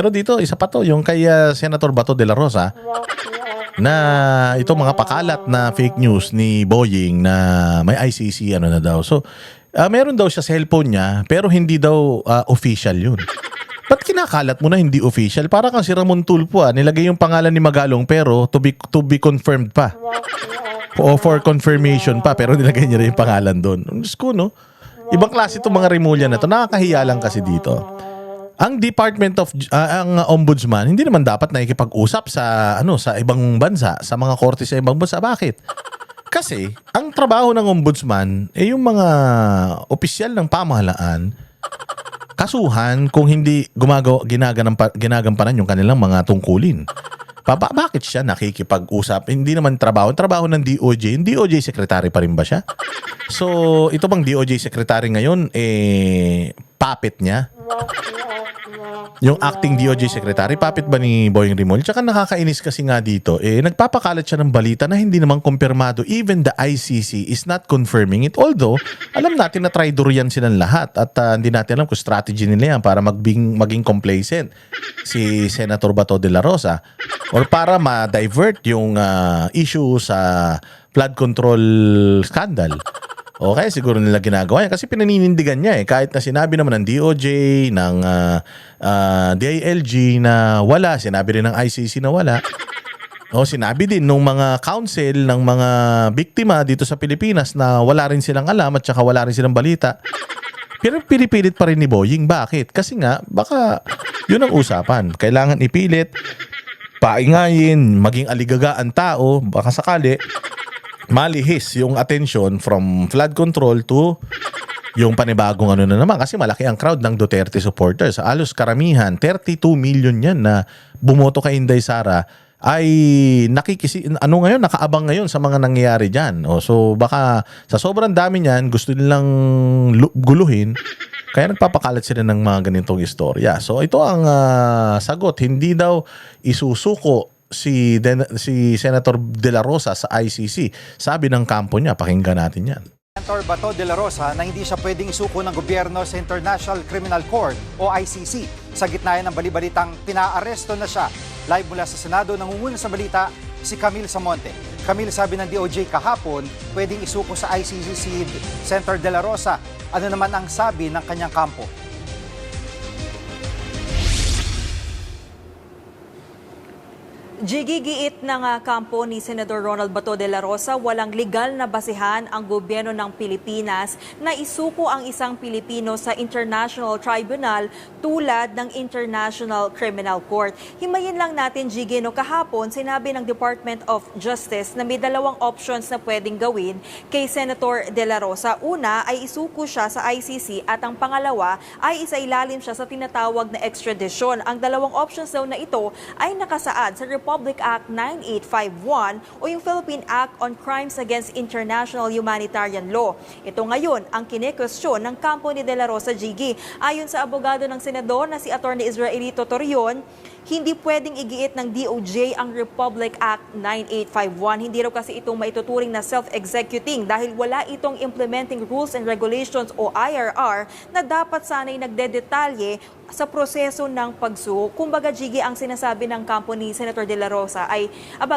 Pero dito, isa pa to, yung kay Senator Bato de la Rosa, na itong mga pakalat na fake news ni Boying na may ICC ano na daw. So, meron daw siya cellphone niya, pero hindi daw official yun. Ba't kinakalat mo na hindi official? Para kang si Ramon Tulfo nilagay yung pangalan ni Magalong pero to be confirmed pa. O for confirmation pa, pero nilagay niya rin yung pangalan doon. Diyos ko, no? Ibang klase itong mga Rimulya na to. Nakakahiya lang kasi dito. Ang Department of ang Ombudsman hindi naman dapat nakikipag-usap sa sa ibang bansa, sa mga korte sa ibang bansa. Bakit? Kasi ang trabaho ng Ombudsman yung mga opisyal ng pamahalaan kasuhan kung hindi ginagampanan yung kanilang mga tungkulin. Bakit siya nakikipag-usap? Hindi naman trabaho ng DOJ. Yung DOJ secretary pa rin ba siya? So, ito bang DOJ secretary ngayon puppet niya? Yung acting DOJ secretary, puppet ba ni Boying Rimulya? Tsaka nakakainis kasi nga dito, nagpapakalat siya ng balita na hindi naman kumpirmado. Even the ICC is not confirming it. Although, alam natin na traidor yan silang lahat at hindi natin alam kung strategy nila yan para maging complacent si Senator Bato de la Rosa or para ma-divert yung issue sa flood control scandal. Okay, siguro nila ginagawa yan kasi pinaninindigan niya kahit na sinabi naman ng DOJ, ng DILG na wala, sinabi rin ng ICC na wala. O sinabi din nung mga council ng mga biktima dito sa Pilipinas na wala rin silang alam at saka wala rin silang balita. Pero pinipilit pa rin ni Boying. Bakit? Kasi nga, baka yun ang usapan. Kailangan ipilit, paingayin, maging aligaga ang tao, baka sakali malihis yung attention from flood control to yung panibagong na naman kasi malaki ang crowd ng Duterte supporters. Alos karamihan, 32 million yan na bumoto kay Inday Sara ay nakaabang ngayon sa mga nangyayari dyan. So baka sa sobrang dami niyan, gusto nilang guluhin, kaya nagpapakalat sila ng mga ganitong istorya. So ito ang sagot, hindi daw isusuko si Senator De La Rosa sa ICC. Sabi ng kampo niya, pakinggan natin yan. Senator Bato de la Rosa na hindi siya pwedeng isuko ng gobyerno sa International Criminal Court o ICC. Sa gitna ng balibalitang pinaaresto na siya. Live mula sa Senado, nangunguna sa balita si Camille Samonte. Camille, sabi ng DOJ kahapon, pwedeng isuko sa ICC si Senator De La Rosa. Ano naman ang sabi ng kanyang kampo? Gigigiit ng kampo ni Senador Ronald Bato de la Rosa, walang legal na basehan ang gobyerno ng Pilipinas na isuko ang isang Pilipino sa International Tribunal tulad ng International Criminal Court. Himayin lang natin, Gigi, kahapon sinabi ng Department of Justice na may dalawang options na pwedeng gawin kay Senator de la Rosa. Una ay isuko siya sa ICC at ang pangalawa ay isailalim siya sa tinatawag na extradition. Ang dalawang options daw na ito ay nakasaad sa Republic Act 9851 o yung Philippine Act on Crimes Against International Humanitarian Law. Ito ngayon ang kine-question ng kampo ni De La Rosa, Gigi. Ayon sa abogado ng senador na si Atty. Israelito Torion, hindi pwedeng igiit ng DOJ ang Republic Act 9851. Hindi raw kasi itong maituturing na self-executing dahil wala itong Implementing Rules and Regulations o IRR na dapat sana'y nagdedetalye sa proseso ng pagsuko. Kumbaga, Gigi, ang sinasabi ng kampo ni Senator De La Rosa ay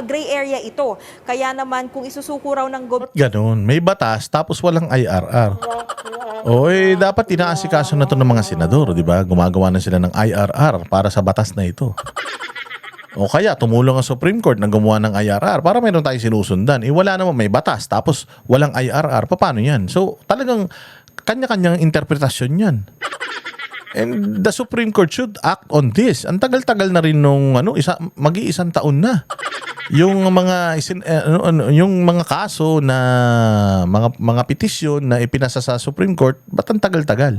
gray area ito. Kaya naman kung isusuko raw ng Ganon, may batas tapos walang IRR. Dapat inaasikaso na to ng mga senador, di ba? Gumagawa na sila ng IRR para sa batas na ito. O kaya tumulong ang Supreme Court na gumawa ng IRR para mayroon tayong sinusundan. Wala naman, may batas tapos walang IRR. Paano yan? So talagang kanya-kanyang interpretasyon yan. And the Supreme Court should act on this. Ang tagal-tagal na rin nung mag-iisang taon na. Yung mga kaso na mga petisyon na ipinasa sa Supreme Court, ba't ang tagal-tagal?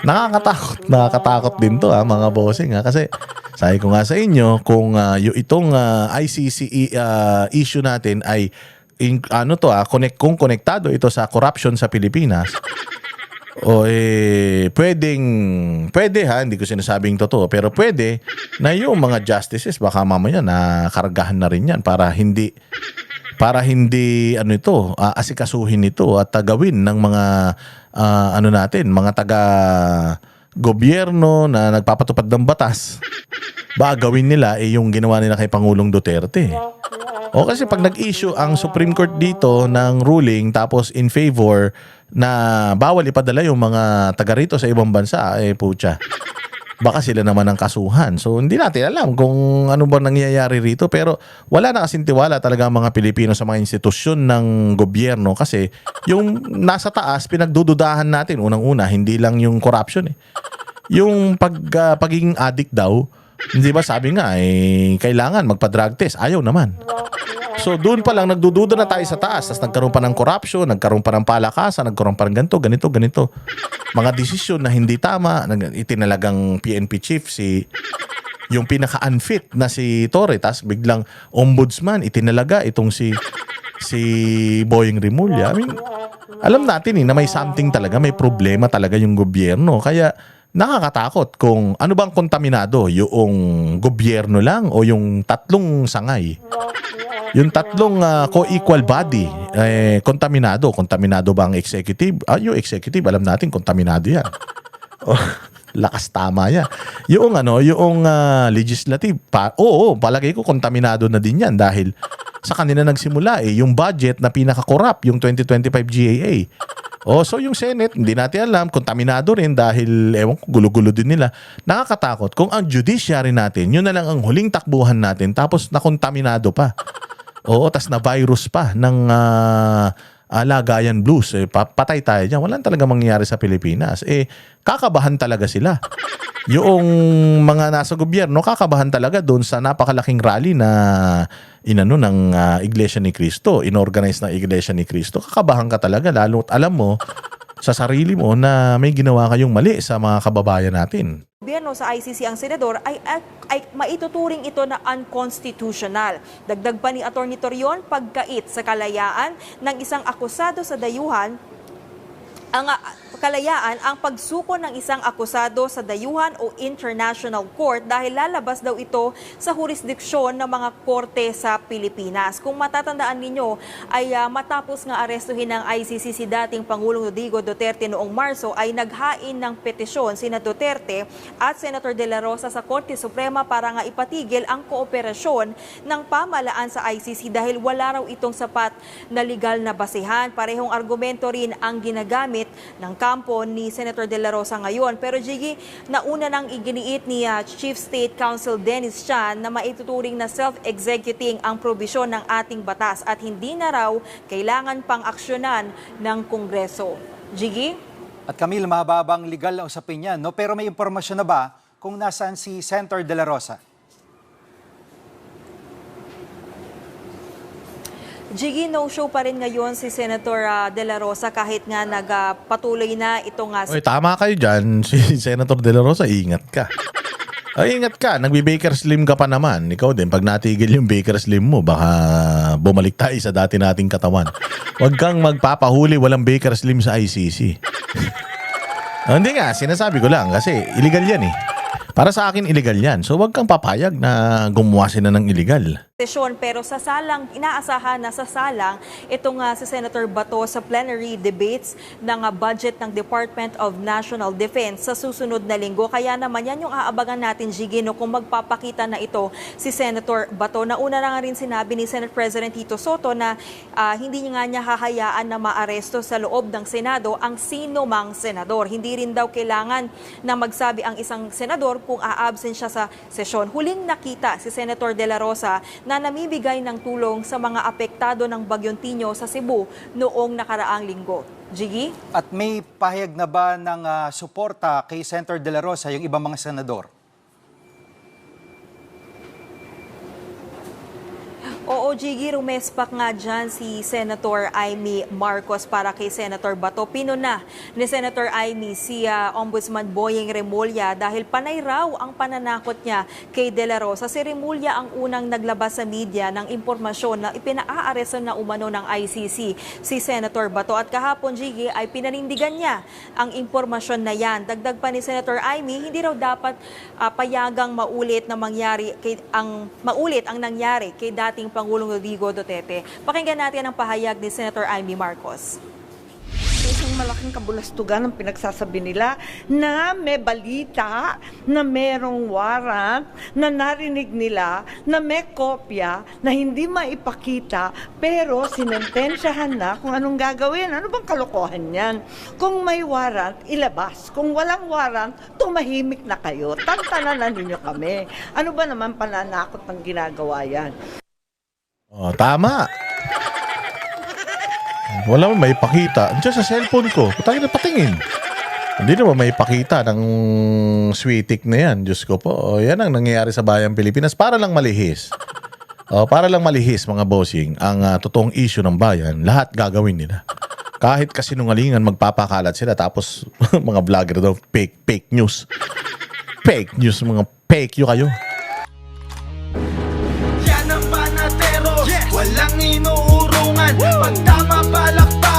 Nakakatakot din to mga bossing kasi sabi ko nga sa inyo kung itong ICC issue natin ay kung konektado ito sa corruption sa Pilipinas. Pwede hindi ko sinasabing totoo, pero pwede na yung mga justices baka mamaya nakargahan na rin yan para hindi asikasuhin ito at gawin ng mga mga taga gobyerno na nagpapatupad ng batas, baka gawin nila yung ginawa nila kay Pangulong Duterte. O kasi pag nag-issue ang Supreme Court dito ng ruling tapos in favor na bawal ipadala yung mga taga rito sa ibang bansa, putya. Baka sila naman ang kasuhan. So hindi natin alam kung ano ba nangyayari rito, pero wala na kasing tiwala talaga ang mga Pilipino sa mga institusyon ng gobyerno kasi yung nasa taas pinagdududahan natin unang-una, hindi lang yung corruption Yung pagiging addict daw, hindi ba sabi nga kailangan magpa-drug test, ayaw naman. So doon pa lang nagdududa na tayo sa taas. Tapos nagkaroon pa ng corruption, nagkaroon pa ng palakasan, nagkaroon pa ng ganito. Mga desisyon na hindi tama, itinalagang PNP chief yung pinaka-unfit na si Torre, tapos biglang ombudsman, itinalaga itong si Boying Rimulya. I mean, alam natin na may something talaga, may problema talaga yung gobyerno. Kaya nakakatakot kung ano bang kontaminado, yung gobyerno lang o yung tatlong sangay. Yung tatlong co-equal body, kontaminado. Kontaminado ba ang executive? Yung executive, alam natin, kontaminado yan. Lakas tama yan. Yung legislative, oo, palagay ko kontaminado na din yan dahil sa kanila nagsimula yung budget na pinaka-corrupt, yung 2025 GAA. So yung Senate, hindi natin alam, kontaminado rin dahil, ewan ko, gulo-gulo din nila. Nakakatakot. Kung ang judiciary natin, yun na lang ang huling takbuhan natin, tapos nakontaminado pa. Tas na virus pa ng lagayan blues. Patay tayo dyan. Walang talaga mangyayari sa Pilipinas. Kakabahan talaga sila. Yung mga nasa gobyerno, kakabahan talaga doon sa napakalaking rally na ng Iglesia ni Cristo, inorganize ng Iglesia ni Cristo. Kakabahan ka talaga, lalo alam mo sa sarili mo na may ginawa kayong mali sa mga kababayan natin. Gobyerno sa ICC ang senador ay maituturing ito na unconstitutional. Dagdag pa ni Atty. Torion, pagkait sa kalayaan ng isang akusado sa dayuhan, ang pagsuko ng isang akusado sa dayuhan o international court dahil lalabas daw ito sa jurisdiksyon ng mga korte sa Pilipinas. Kung matatandaan ninyo ay matapos nga arestuhin ng ICC si dating Pangulong Rodrigo Duterte noong Marso ay naghain ng petisyon sina Duterte at Senator De La Rosa sa Korte Suprema para nga ipatigil ang kooperasyon ng pamahalaan sa ICC dahil wala raw itong sapat na legal na basehan. Parehong argumento rin ang ginagamit ng kampo ni Senator De La Rosa ngayon. Pero Jiggy, nauna nang iginiit ni Chief State Counsel Dennis Chan na maituturing na self-executing ang probisyon ng ating batas at hindi na raw kailangan pang aksyonan ng Kongreso. Jiggy? At Camille, mababang legal na usapin yan, no? Pero may impormasyon na ba kung nasaan si Senator De La Rosa? Jiggy, no-show pa rin ngayon si Senator De La Rosa kahit nga nagpatuloy na itong... Tama kayo dyan. Si Senator De La Rosa, ingat ka. Ingat ka. Nagbi-Baker Slim ka pa naman. Ikaw din, pag natigil yung Baker Slim mo, baka bumalik tayo sa dati nating katawan. Huwag kang magpapahuli, walang Baker Slim sa ICC. Hindi nga, sinasabi ko lang kasi illegal yan Para sa akin, illegal yan. So, huwag kang papayag na gumawa sila ng illegal. Pero inaasahan na sasalang itong si Senator Bato sa plenary debates ng budget ng Department of National Defense sa susunod na linggo. Kaya naman yan yung aabangan natin, Jiggy, kung magpapakita na ito si Senator Bato. Nauna na nga rin sinabi ni Senate President Tito Soto na hindi nga niya hahayaan na maaresto sa loob ng Senado ang sino mang senador. Hindi rin daw kailangan na magsabi ang isang senador kung a-absent siya sa sesyon. Huling nakita si Senator De La Rosa na namibigay ng tulong sa mga apektado ng Bagyong Tinyo sa Cebu noong nakaraang linggo. Jiggy? At may pahayag na ba ng suporta kay Senator De La Rosa yung ibang mga senador? Oo, Jiggy, rumespak nga dyan si Senator Amy Marcos para kay Senator Bato. Pinuna ni Senator Amy si Ombudsman Boying Rimulya dahil panay raw ang pananakot niya kay De La Rosa. Si Rimulya ang unang naglabas sa media ng impormasyon na ipinaaresto na umano ng ICC si Senator Bato. At kahapon, Jiggy, ay pinanindigan niya ang impormasyon na yan. Dagdag pa ni Senator Amy, hindi raw dapat payagang maulit ang nangyari kay dating Pangulong Rodrigo Duterte. Pakinggan natin ang pahayag ni Senator Amy Marcos. Isang malaking kabulastugan ang pinagsasabi nila na may balita, na merong warrant, na narinig nila, na may kopya, na hindi maipakita, pero sinentensyahan na kung anong gagawin. Ano bang kalokohan yan? Kung may warrant, ilabas. Kung walang warrant, tumahimik na kayo. Tantanan na ninyo kami. Ano ba naman pananakot ng ginagawa yan? Oh, tama. Wala mo may pakita. Andiyan sa cellphone ko. Tayo na patingin. Hindi naman may pakita ng sweetik na yan. Diyos ko po. O, yan ang nangyayari sa bayang Pilipinas. Para lang malihis. O, para lang malihis mga bossing ang totoong issue ng bayan. Lahat gagawin nila. Kahit kasinungalingan magpapakalat sila. Tapos mga vlogger daw fake news. Fake news. Mga fake you kayo. Yan ang panatero, walang inuurungan. Pag tama palakpak